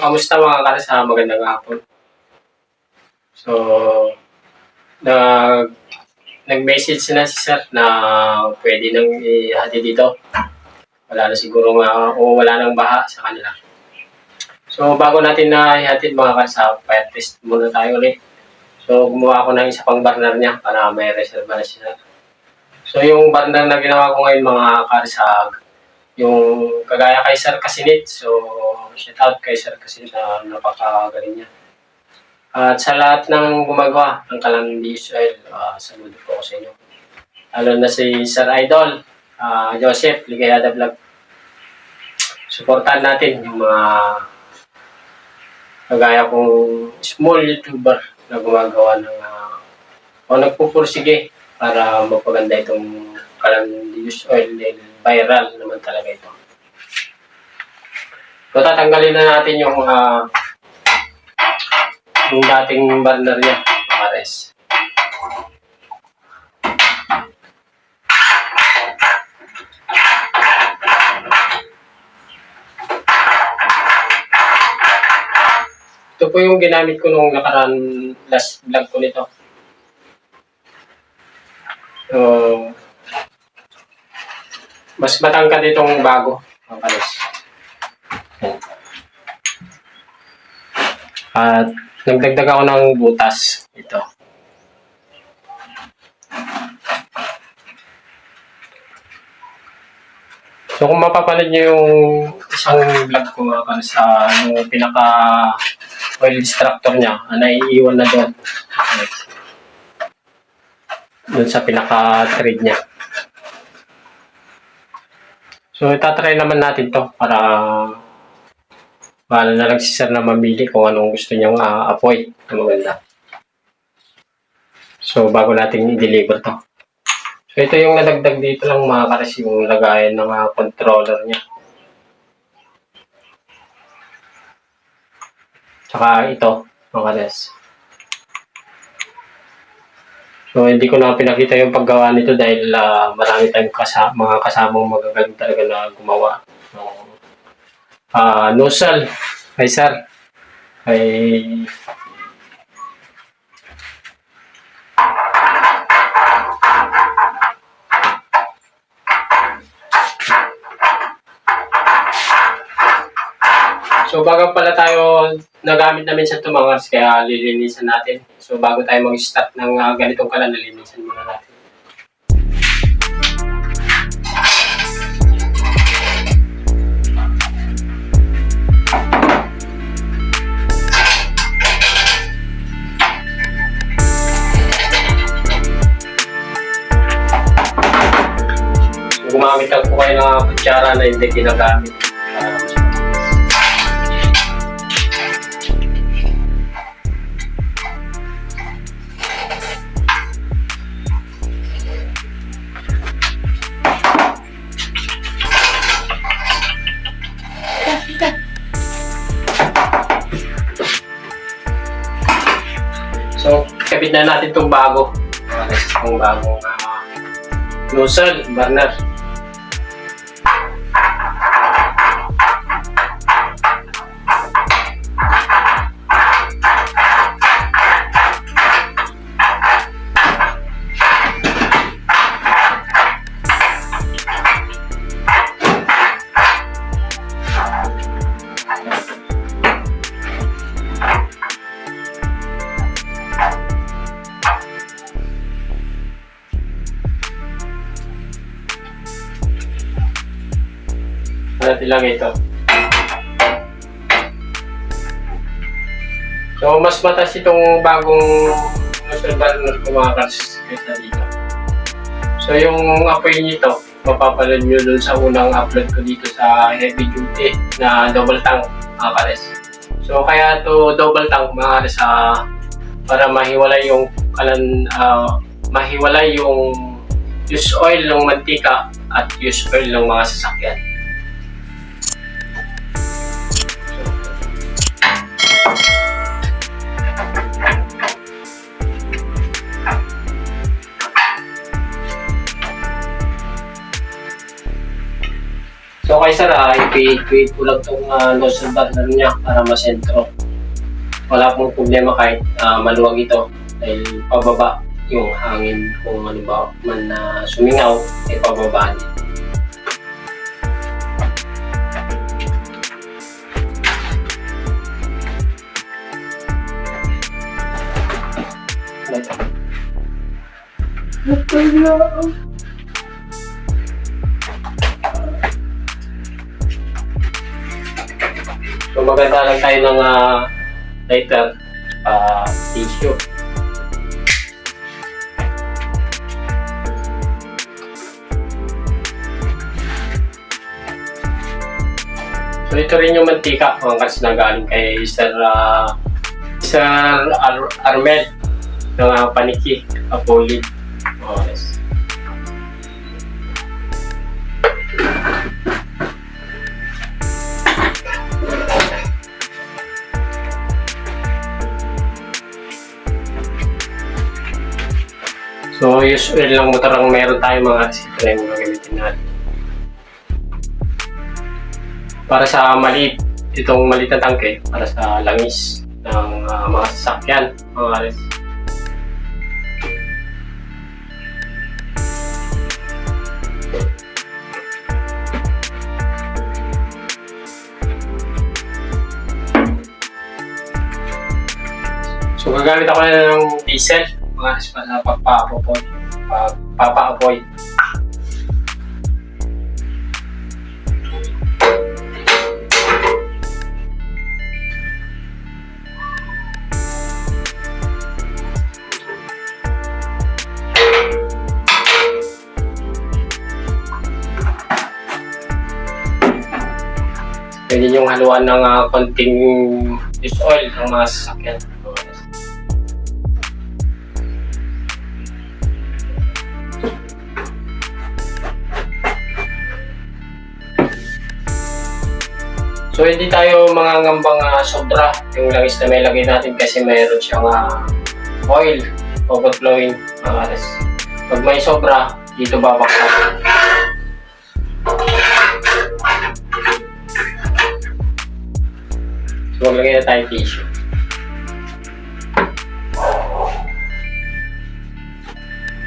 kamusta mga kares? Magandang hapon. So, nag-message na si sir na pwede nang ihati dito. Wala na siguro o wala nang baha sa kanila. So, bago natin na ihatid mga kares, fire test muna tayo ulit. So, gumawa ako ng isa pang burner niya para may reserva na siya. So, yung burner na ginawa ko ngayon mga kares, yung kagaya kay Sir Kasinit. So, shout out kay Sir Kasinit na napakagaling niya. At sa lahat ng gumagawa ng Kalan Diesel, saludo po ako sa inyo. Lalo na si Sir Idol, Joseph, Ligayada Vlog. Supportan natin yung mga kagaya kong small YouTuber na gumagawa ng o nagpupursige para mapaganda itong Kalan Diesel oil. Viral naman talaga ito. So, tatanggalin na natin yung dating burner niya, mga res. Ito po yung ginamit ko nung nakaraan last vlog ko nito. So, mas matangkad itong bago, mga res. At nagdagdag ako ng butas ito. So kung mapapanood nyo yung isang vlog ko sa yung pinaka oil extractor niya, naiiwan na doon. Doon sa pinaka thread niya. So itatry naman natin to para bahala na lang si sir na mamili kung anong gusto niyang apoy na maganda. So, bago natin i-deliver to. So, ito yung nadagdag dito lang mga kares, yung lagayan ng controller niya. Tsaka ito, mga kares. So, hindi ko na pinakita yung paggawa nito dahil marami tayong mga kasamang magagaling talaga na gumawa. Nozzle, kay sir, kay so bago pala tayo nagamit namin sa tumangas kaya lilinisan natin. So bago tayo mag-start ng ganitong kalan, lilinisan muna natin. Gumamit lang po kayo ng kutsara na hindi ginagamit. So, kapit na natin itong bago. Itong bagong nozzle, burner. Natin lang ito. So, mas mataas itong bagong nozzle burner kumakas kaysa dito. So, yung apoy nito, mapapanood nyo dun sa unang upload ko dito sa heavy duty na double tank mga kares. So, kaya to double tank mga kares para mahiwalay yung mahiwalay yung use oil ng mantika at use oil ng mga sasakyan. So kay sir, i-create ko lang itong nozzle burner niya para masentro. Wala pong problema kahit maluwag ito dahil pababa yung hangin kung ano ba man na sumingaw ay pababa niya. So maganda lang tayo ng lighter, tissue. So ito rin yung mantika mga kas na galing kay Sir Armel ng Paniki Apoli. Oh, yes. So, usual lang motor ang meron tayo mga ito na yung gagamitin natin. Para sa maliit, itong maliit na tangke, para sa langis ng mga sasakyan, mga alis. So, gagamit ako na ng diesel, mga alis pa sa pagpapa-avoid. Pwede yung haluan ng konting fish oil ng mga sasakyan. So hindi tayo mangangambang sobra yung langis na may lagay natin kasi mayroon siyang oil overflowing. Pag may sobra, dito babaksak. So maglagay na tayo tissue.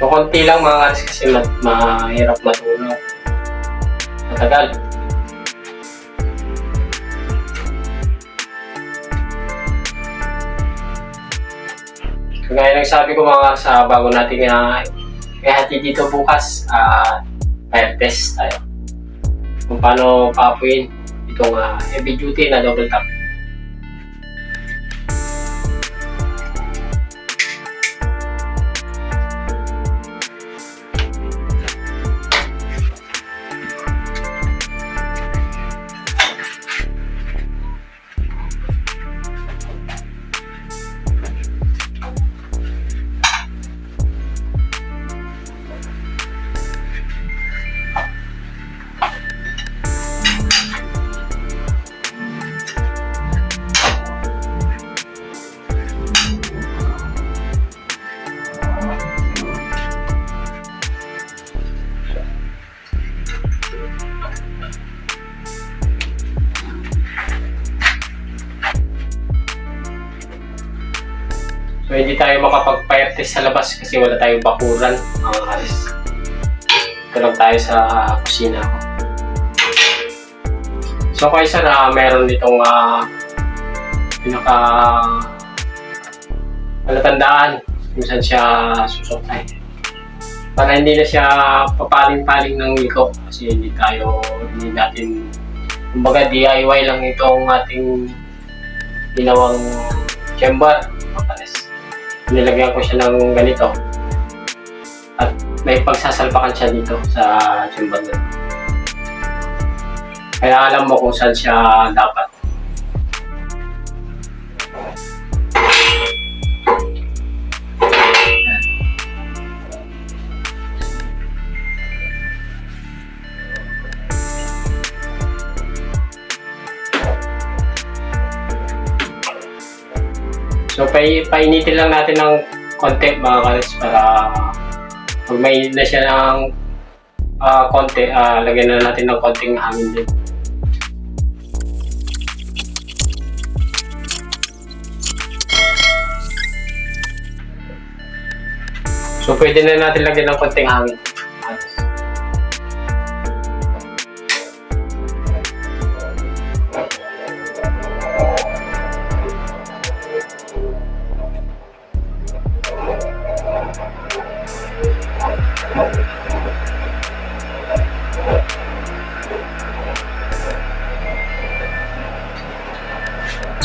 So konti lang mga aris kasi mahirap matunaw. Matagal. Kagaya ng sabi ko mga sa bago natin ihati dito bukas, fire test tayo. Kung paano paapuin itong heavy duty na double tap. So hindi tayo makapag-fire test sa labas kasi wala tayong bakuran mga alis. Ito lang tayo sa kusina ko. So kay sir, meron ditong pinaka palatandaan kung saan siya susukay. Para hindi na siya papaling-paling ng liko kasi hindi natin kumbaga DIY lang itong ating ginawang chamber. Nilagyan ko siya ng ganito at may pagsasalpakan siya dito sa chamber na. Kaya alam mo kung saan siya dapat. So, painitin lang natin ng konti mga kalis para pag may na siya ng konti, lagyan na natin ng konting hangin din. So pwede na natin lagyan ng konting hangin.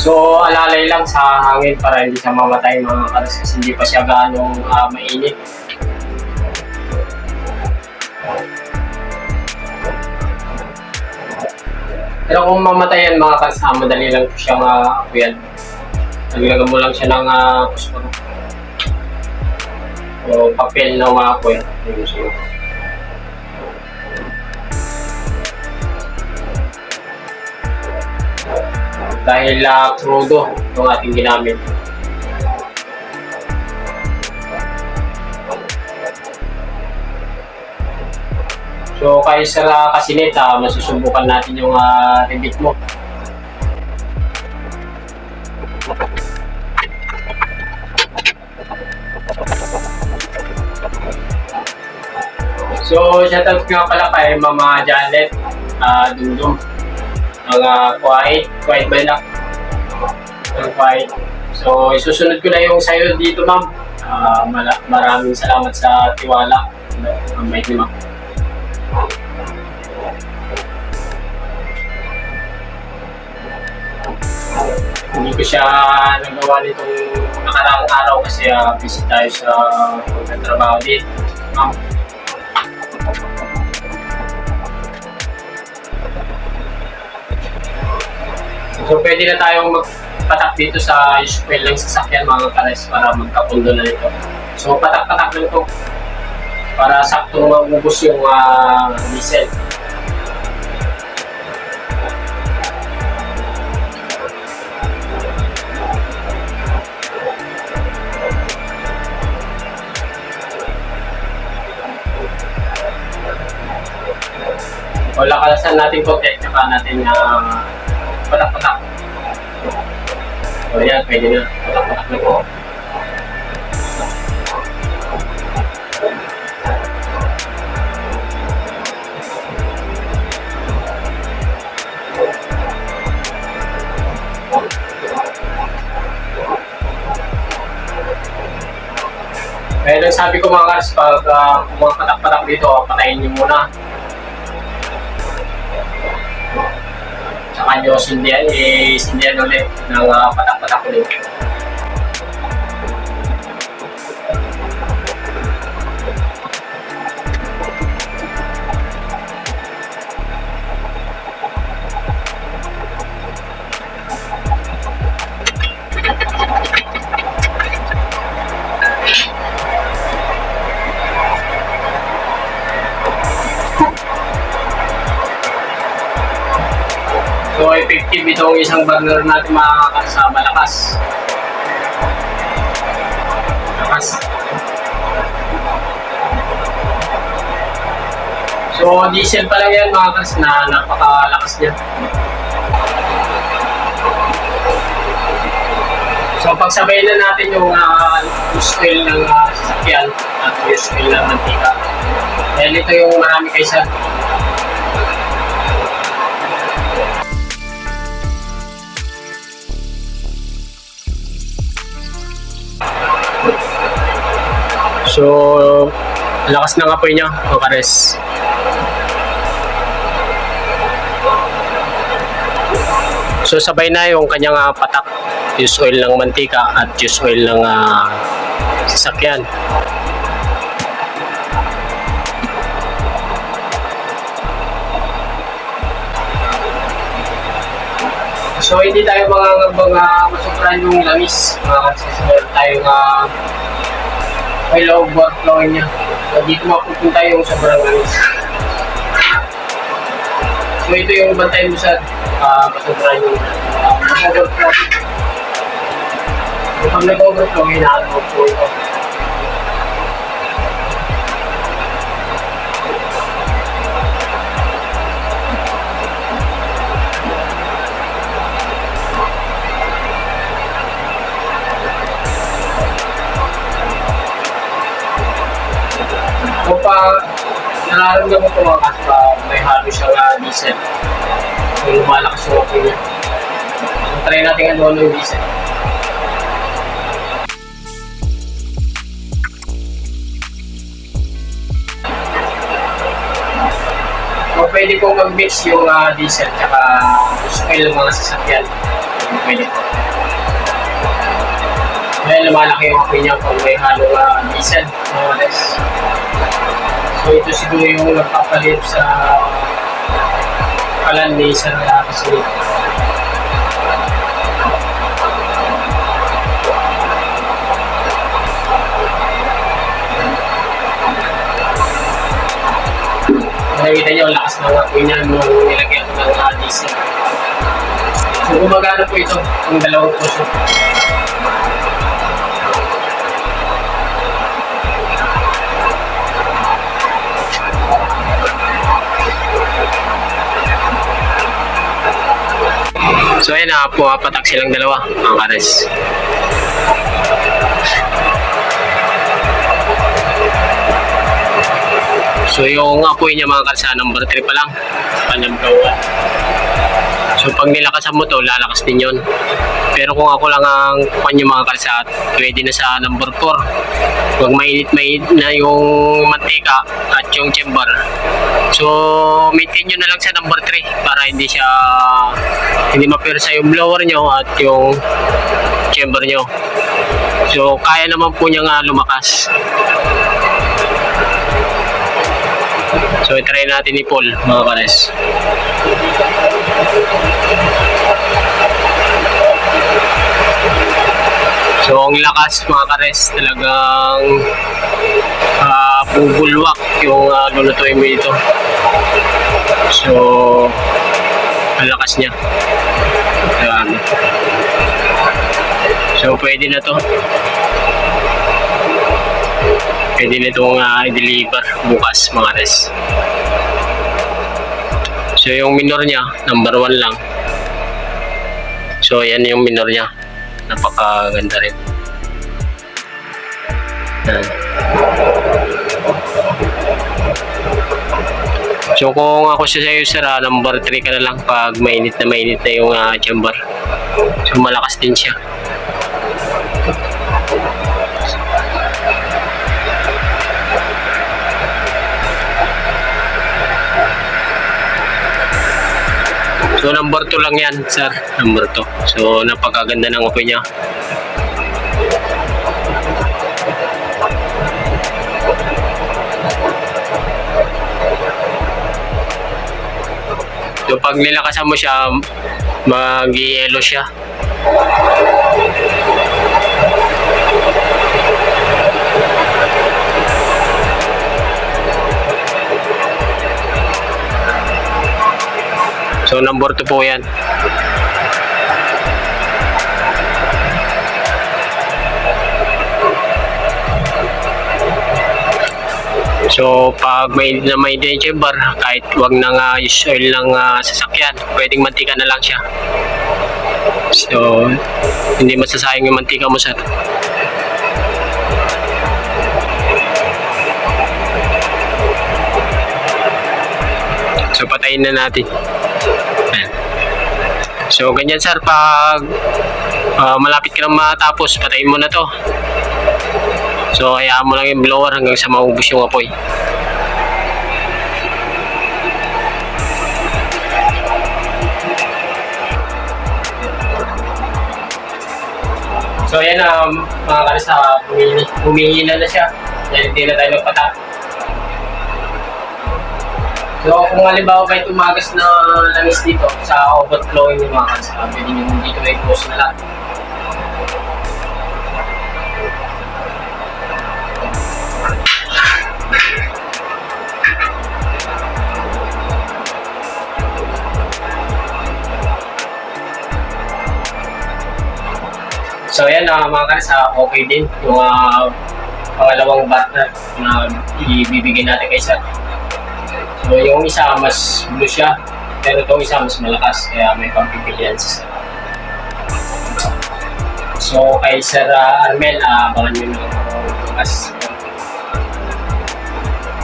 So alalay lang sa hangin para hindi siya mamatay mga karas kasi hindi pa siya gaano mainit. Pero kung mamatay yan mga karas, madali lang po siyang apuyan. Naglagan mo lang siya ng pusporo o papel na umaapoy. Dahil crudo itong ating ginamit. So kahit sa kasinit, masusubukan natin yung rebit mo. So shoutout nga pala kay Mama Janet Dungdung ng Kuwait Balak ng Kuwait. So isusunod ko na yung sayo dito ma'am. Maraming salamat sa tiwala. Ang bait ni ma'am. Hindi ko siya nagawa nitong nakaraang araw kasi busy tayo sa pagtatrabaho din. Ma'am. So pwede na tayong magpatak dito sa useful ng sasakyan mga kares para magkapundo na ito. So patak-patak lang ito para saktong maubos yung diesel. O lakalasan natin konti, saka natin patak-patak. So yan, pwede na. Patak-patak na po. Kaya lang sabi ko mga karas, pag patak-patak dito, patayin niyo muna. Saka nyo sindihan ulit ng patak-patak ulit. So effective itong isang burner natin makakasa malakas. So diesel pa lang yan mga kas na napakalakas niya. So pagsabay na natin yung use oil ng sasakyan at use oil ng mantika. Dahil ito yung marami kaysa. So, lakas ng apoy niya, o kares. So, sabay na yung kanyang patak, use oil ng mantika at use oil ng sasakyan. So, hindi tayo mangangambang masupran yung lamis. Kasi meron tayong may overflowing niya. So, dito mapupunta yung sobrang lamis. So, ito yung bantay mo sa masupran yung overflow. So, pag nag-overflow, hinahanap mo po ito. nararamdaman ko mga kas may halo siyang diesel. May lumalakas yung apoy niya. So, try natin ano yung diesel. So, pwede po mag-mix yung diesel tsaka oil ng mga sasakyan. Pwede po. Dahil lumalaki yung apoy niya kung may halong diesel. So ito siguro yung nagpapalit sa kalan ni Sir kasi nakikita niyo ang lakas ng apoy niya nung nilagyan ko ng diesel. So gumagana po ito ang dalawang puso. So ayun na, pumapatak silang dalawa, mga kares. So yung apoy niya mga kares, number 3 pa lang sa kanyang blower. So pag nilakasan mo to, lalakas din yun. Pero kung ako lang ang kuhan yung mga kares, pwede na sa number 4. Huwag mainit na yung mantika at yung chamber. So maintain nyo na lang sa number 3 para hindi mapirsa yung blower nyo at yung chamber nyo. So kaya naman po niya lumakas. So i-try natin i-pull mga kares. So ang lakas mga kares, talagang bubulwak yung lulutuin mo dito. So ang lakas niya. Ayan. So pwede na to. Pwede na itong i-deliver bukas mga res. So yung minor niya, number 1 lang. So yan yung minor niya. Napakaganda rin. Yan. So kung ako sa'yo sir, number 3 ka na lang pag mainit na yung chamber. So malakas din siya. So number 2 lang yan sir, number 2. So napakaganda ng apoy niya. So pag nilakasan mo siya, mag-i-yellow siya. So number 2 po yan. So pag may chamber, kahit wag nang use oil ng sasakyan, pwedeng mantika na lang siya. So hindi masasayang yung mantika mo sir. So patayin na natin. Ayan. So ganyan sir, pag malapit ka na matapos, patayin mo na to. So hayaan mo lang yung blower hanggang sa maubos yung apoy. So ayan mga kares, humihina na siya. Dahil hindi na tayo magpatak. So kung halimbawa kayo tumagas na langis dito sa overflowing yung mga kares, pwede nyo dito may close na lang. So yan mga kares, okay din yung pangalawang battery na ibibigay natin kay sir. So yung isa mas blue siya, pero itong isa mas malakas, kaya may pampipilian si sir. So kay Sir Armel, abangan nyo ng bukas.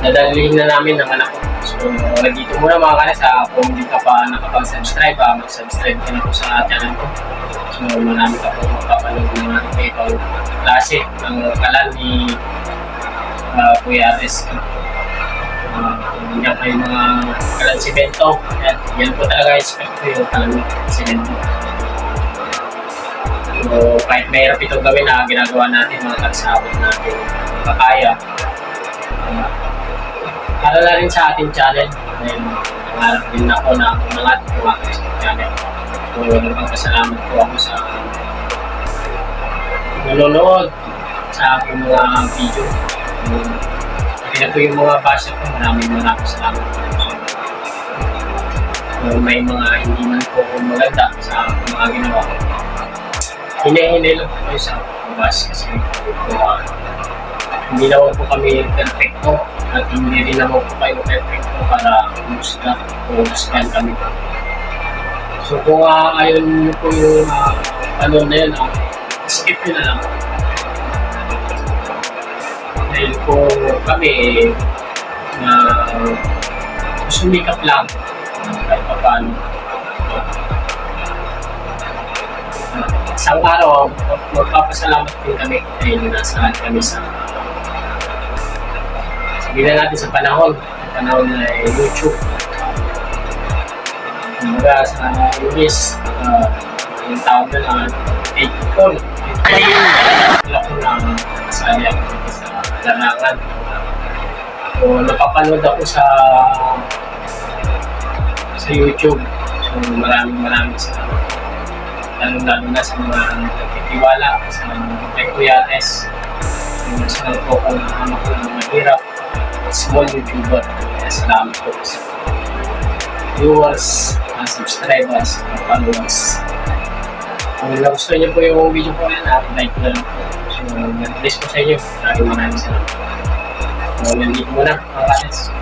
dadalhin na namin ng anak ko. So, nandito muna mga kalas, kung hindi ka pa nakapag-subscribe, mag-subscribe ka na po sa channel ko. So, marami ka po magpapanood ng mga ibang klase ng kalan ni Kuya Ares. Yan kayo mga kalan simento. Yan po talaga expect ko yung kalan simento. So, kahit mahirap itong gawin na ginagawa natin, mga kagsabot natin makakaya. Para na rin sa ating channel. Dahil nangarap din ako na umangat yung aking channel. So, nagpapasalamat po ako sa nanonood sa aking mga video. Pati na po yung mga basher ko, maraming salamat po. So, may mga hindi man po maganda sa mga ginawa ko. Hinay-hinay lang po kayo sa pabas kasi hindi naman po kami perfecto at hindi rin naman po kayo perfecto para umusgan kami. So kung ayaw nyo po yung ano na yun, skip nyo na lang. Dahil po kami na sumikap lang kahit pa paano. Isang araw, magpapasalamat din kami dahil nasaan kami sa sabihin natin sa panahon na YouTube. Kumbaga sa English, yung tawag na lang, Eightful. Wala ko na kasali ako sa larangan. So, napapanood ako sa YouTube. So, maraming salamat. Lalo na sa mga nagtitiwala sa kay Kuya Ares. Yung sa po kung ano ko ng mahirap, small YouTuber. Kaya salamat po sa viewers, subscribers, followers. Kung nagustuhan niyo po yung video ko yan, like na lang po. So, nag-bless po sa inyo. Maraming salamat. So, nandito muna, mga kalis.